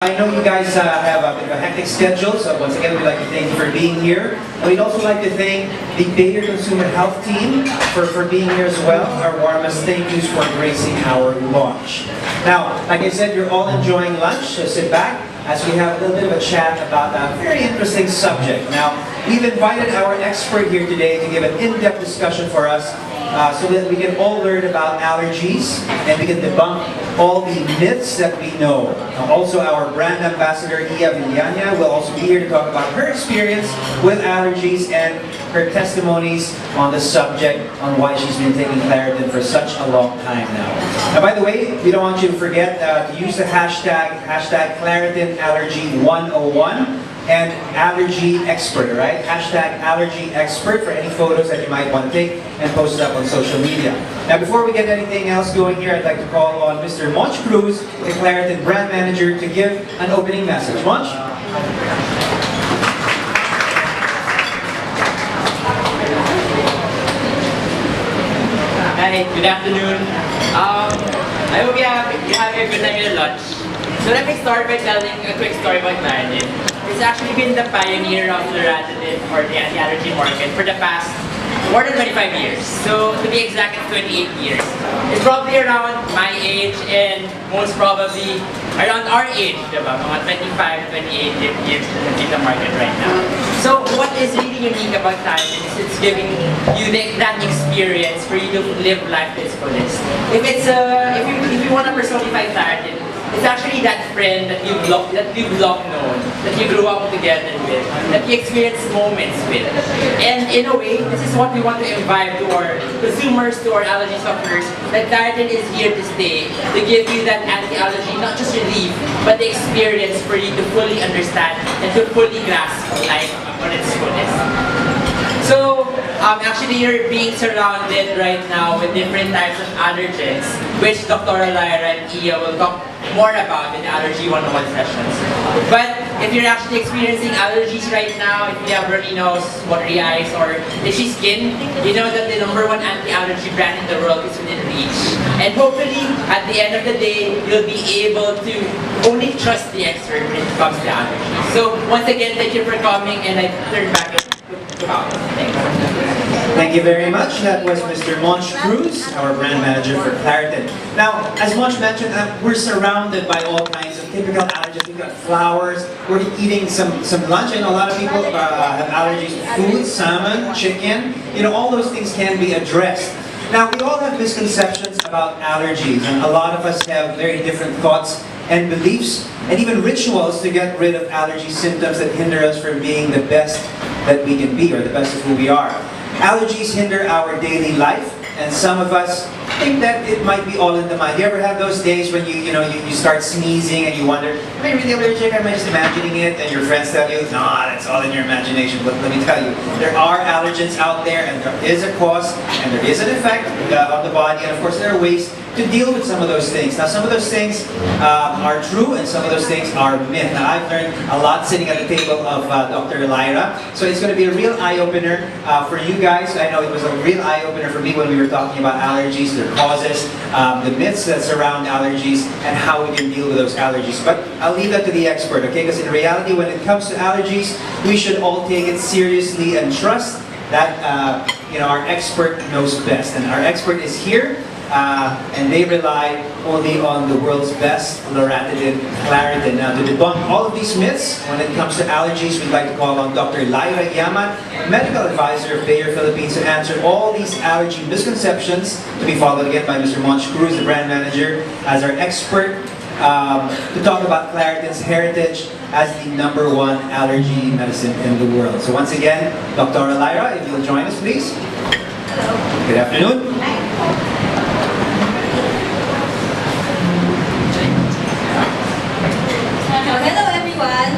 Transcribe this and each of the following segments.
I know you guys have a bit of a hectic schedule, so once again we'd like to thank you for being here. And we'd also like to thank the Bayer Consumer Health team for being here as well. Our warmest thank yous for gracing our launch. Now, like I said, you're all enjoying lunch, so sit back as we have a little bit of a chat about a very interesting subject. Now, we've invited our expert here today to give an in-depth discussion for us so that we can all learn about allergies and we can debunk all the myths that we know. Also, our brand ambassador, Iya Villania, will also be here to talk about her experience with allergies and her testimonies on the subject on why she's been taking claritin for such a long time now. Now, by the way, we don't want you to forget to use the hashtag ClaritinAllergy101 and allergy expert, right? Hashtag allergy expert for any photos that you might want to take and post it up on social media. Now, before we get anything else going here, I'd like to call on Mr. Monch Cruz, the Claritin brand manager, to give an opening message. Monch? Hi, good afternoon. I hope you have a good time at lunch. So let me start by telling a quick story about Claritin. It's actually been the pioneer of the reditabs or the anti-allergy market for the past more than 25 years. So to be exact, it's 28 years. It's probably around my age and most probably around our age, diba? Mga 25, 28 years in the market right now. So what is really unique about Claritin is it's giving you that experience for you to live life to its fullest. If you want to personify Claritin, it's actually that friend that you've long known, that you grew up together with, that you experience moments with. And in a way, this is what we want to imbibe to our consumers, to our allergy sufferers, that Claritin is here to stay, to give you that anti-allergy, not just relief, but the experience for you to fully understand and to fully grasp life on its fullest. So, actually you're being surrounded right now with different types of allergens, which Dr. Lyra and Iya will talk more about in the Allergy 101 sessions. But if you're actually experiencing allergies right now, if you have runny nose, watery eyes, or itchy skin, you know that the #1 anti-allergy brand in the world is within reach. And hopefully, at the end of the day, you'll be able to only trust the expert when it comes to allergies. So once again, thank you for coming, and I turn back to Paolo. Thanks. Thank you very much. That was Mr. Monch Cruz, our brand manager for Claritin. Now, as Monch mentioned, we're surrounded by all kinds of typical allergies. We've got flowers. We're eating some lunch. I know a lot of people have allergies to food, salmon, chicken. You know, all those things can be addressed. Now, we all have misconceptions about allergies, and a lot of us have very different thoughts and beliefs, and even rituals to get rid of allergy symptoms that hinder us from being the best that we can be, or the best of who we are. Allergies hinder our daily life, and some of us think that it might be all in the mind. You ever have those days when you start sneezing and you wonder, am I really allergic? Am I just imagining it? And your friends tell you, nah, that's all in your imagination. But let me tell you, there are allergens out there, and there is a cause, and there is an effect on the body, and of course there are ways to deal with some of those things. Now, some of those things are true, and some of those things are myth. Now, I've learned a lot sitting at the table of Dr. Lyra, so it's going to be a real eye-opener for you guys. I know it was a real eye-opener for me when we were talking about allergies, their causes, the myths that surround allergies, and how we can deal with those allergies. But I'll leave that to the expert, okay? Because in reality, when it comes to allergies, we should all take it seriously and trust that our expert knows best. And our expert is here. And they rely only on the world's best loratadine Claritin. Now, to debunk all of these myths when it comes to allergies, we'd like to call on Dr. Lyra Yaman, medical advisor of Bayer Philippines, to answer all these allergy misconceptions, to be followed again by Mr. Monch Cruz, the brand manager, as our expert, to talk about Claritin's heritage as the #1 allergy medicine in the world. So once again, Dr. Lyra, if you'll join us, please. Good afternoon. Hello everyone,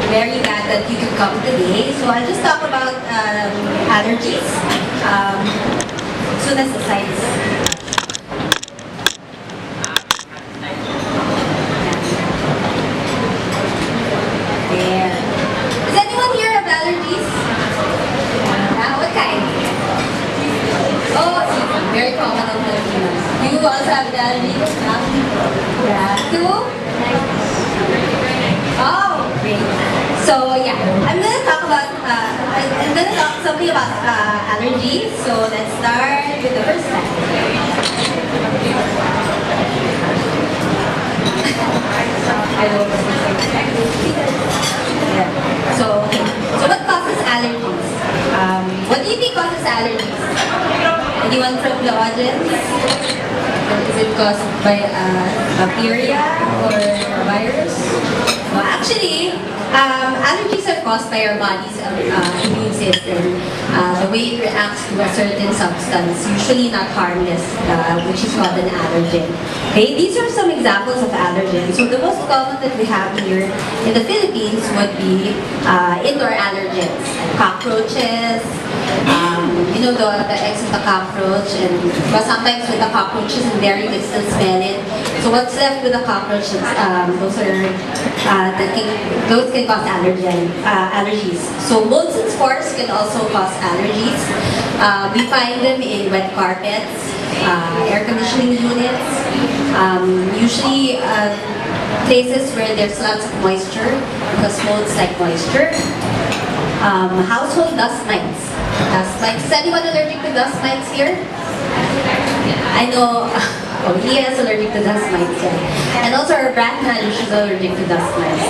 very glad that you could come today. So I'll just talk about allergies as soon as the slides. There. Does anyone here have allergies? What kind? Oh, very common on Filipinos. You also have allergies? Yeah. Two? talking about allergies, so let's start with the first one. I don't know. Yeah. So what causes allergies? What do you think causes allergies? Anyone from the audience? Is it caused by bacteria or a virus? No, actually, allergies are caused by our body's immune system. The way it reacts to a certain substance, usually not harmless, which is called an allergen. Okay, these are some examples of allergens. So the most common that we have here in the Philippines would be indoor allergens, like cockroaches, you know, the eggs of the cockroach, and but sometimes with the cockroaches in there, you can still smell it. So what's left with the cockroaches, those can cause allergies. So molds and spores can also cause allergies. We find them in wet carpets, air conditioning units, usually places where there's lots of moisture, because molds like moisture. Household dust mites. Dust mites. Is anyone allergic to dust mites here? I know. Oh, he is allergic to dust mites. Yeah. And also our brand manager is allergic to dust mites.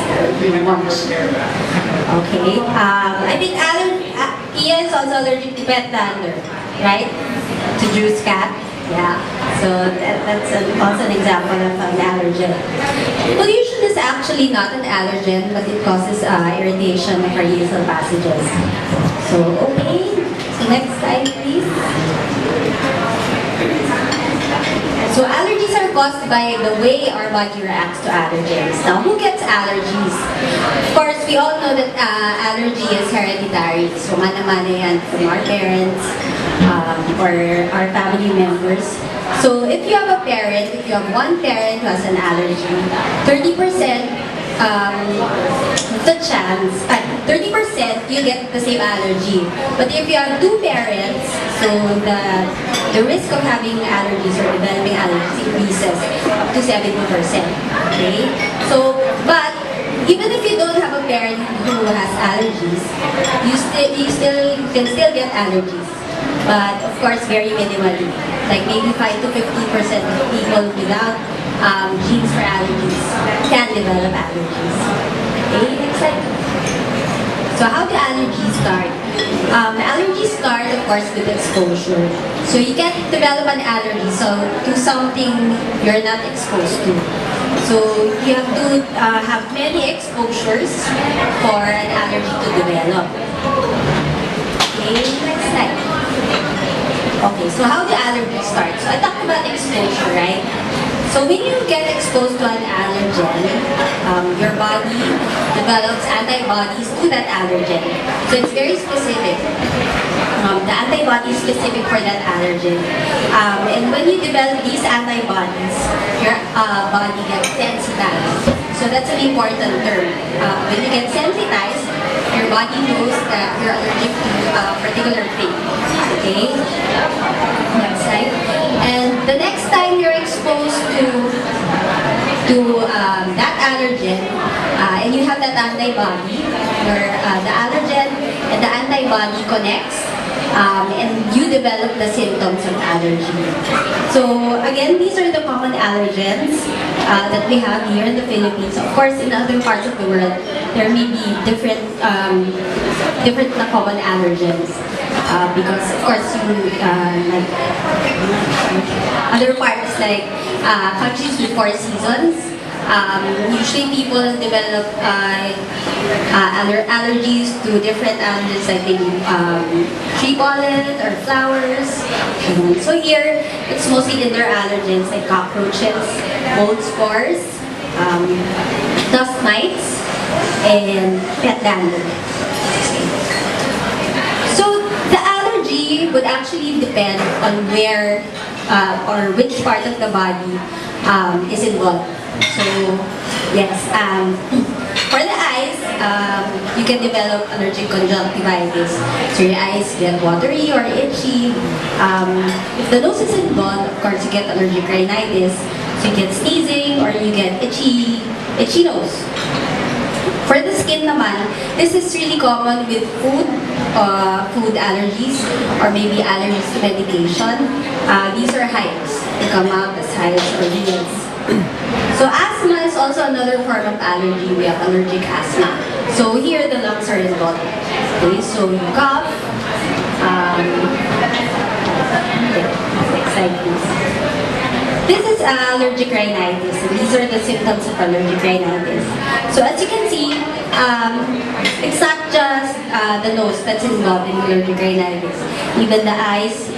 Okay. I think Ia is also allergic to pet dander, right? To Drew's cat. Yeah. So that's also an example of an allergen. Pollution is actually not an allergen, but it causes irritation of our nasal passages. So, okay. So next slide, please. So allergies are caused by the way our body reacts to allergens. Now, who gets allergies? Of course, we all know that allergy is hereditary. So, mana-mana yan from our parents or our family members. So, if you have a parent, if you have one parent who has an allergy, 30% the chance, 30% you get the same allergy. But if you have two parents, so the risk of having allergies or developing allergies increases up to 70%. Okay? So, but even if you don't have a parent who has allergies, you can still get allergies. But of course, very minimally. Like maybe 5 to 15% of people without genes for allergies can develop allergies. Okay, next slide. So how do allergies start? Allergies start, of course, with exposure. So you can develop an allergy to something you're not exposed to. So you have to have many exposures for an allergy to develop. Okay, next slide. Okay, so how do allergies start? So I talked about exposure, right? So when you get exposed to an allergen, your body develops antibodies to that allergen. So it's very specific. The antibody is specific for that allergen. And when you develop these antibodies, your body gets sensitized. So that's an important term. When you get sensitized, your body knows that you're allergic to a particular thing. Okay? Next slide. And the next time you're exposed to that allergen, and you have that antibody, the allergen and the antibody connects, and you develop the symptoms of allergy. So again, these are the common allergens that we have here in the Philippines. Of course, in other parts of the world, there may be different common allergens. Because of course, like other parts like countries with 4 seasons, usually people develop allergies to different allergens like tree pollen or flowers. So here, it's mostly indoor allergens like cockroaches, mold spores, dust mites, and pet dander. Would actually depend on where or which part of the body is involved. So, yes, for the eyes, you can develop allergic conjunctivitis. So your eyes get watery or itchy. If the nose is involved, of course, you get allergic rhinitis. So you get sneezing or you get itchy nose. For the skin naman, this is really common with food allergies, or maybe allergies to medication. These are hives. They come out as hives or wheals. So asthma is also another form of allergy. We have allergic asthma. So here the lungs are involved. Okay, so you cough. Next slide, please. This is allergic rhinitis. And these are the symptoms of allergic rhinitis. So as you can see, it's not just the nose that's involved in allergic rhinitis. Even the eyes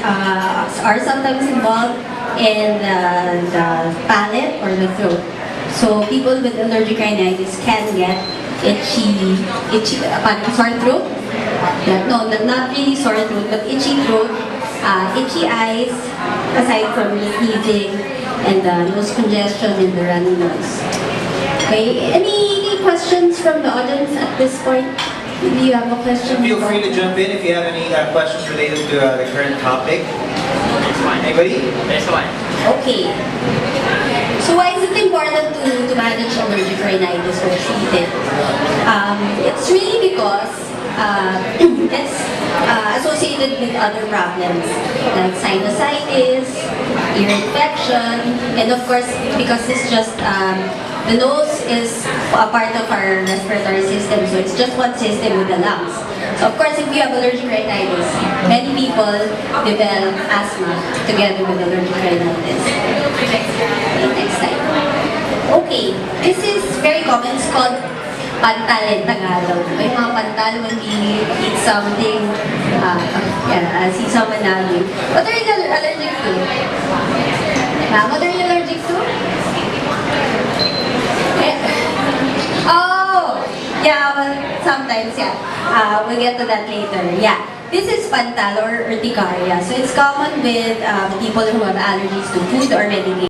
are sometimes involved, and the palate or the throat. So people with allergic rhinitis can get sore throat. Not really sore throat, but itchy throat, itchy eyes, aside from sneezing, and nose congestion and the runny nose. Okay, any questions from the audience at this point? Maybe you have a question? Feel free to jump in if you have any questions related to the current topic. There's one. Anybody? There's one. Okay. So why is it important to manage allergic rhinitis or treat it? It's really because it's associated with other problems like sinusitis, ear infection, and of course because it's just the nose is a part of our respiratory system, so it's just one system with the lungs. So of course, if you have allergic rhinitis, many people develop asthma together with allergic rhinitis. Next slide. Okay, this is very common. It's called pantal in Tagalog. May mga pantal when we eat something, I see someone nagging. What are you allergic to? What are you allergic to? Oh, yeah, well, sometimes, yeah. We'll get to that later. Yeah. This is pantal or urticaria. So it's common with people who have allergies to food or medication.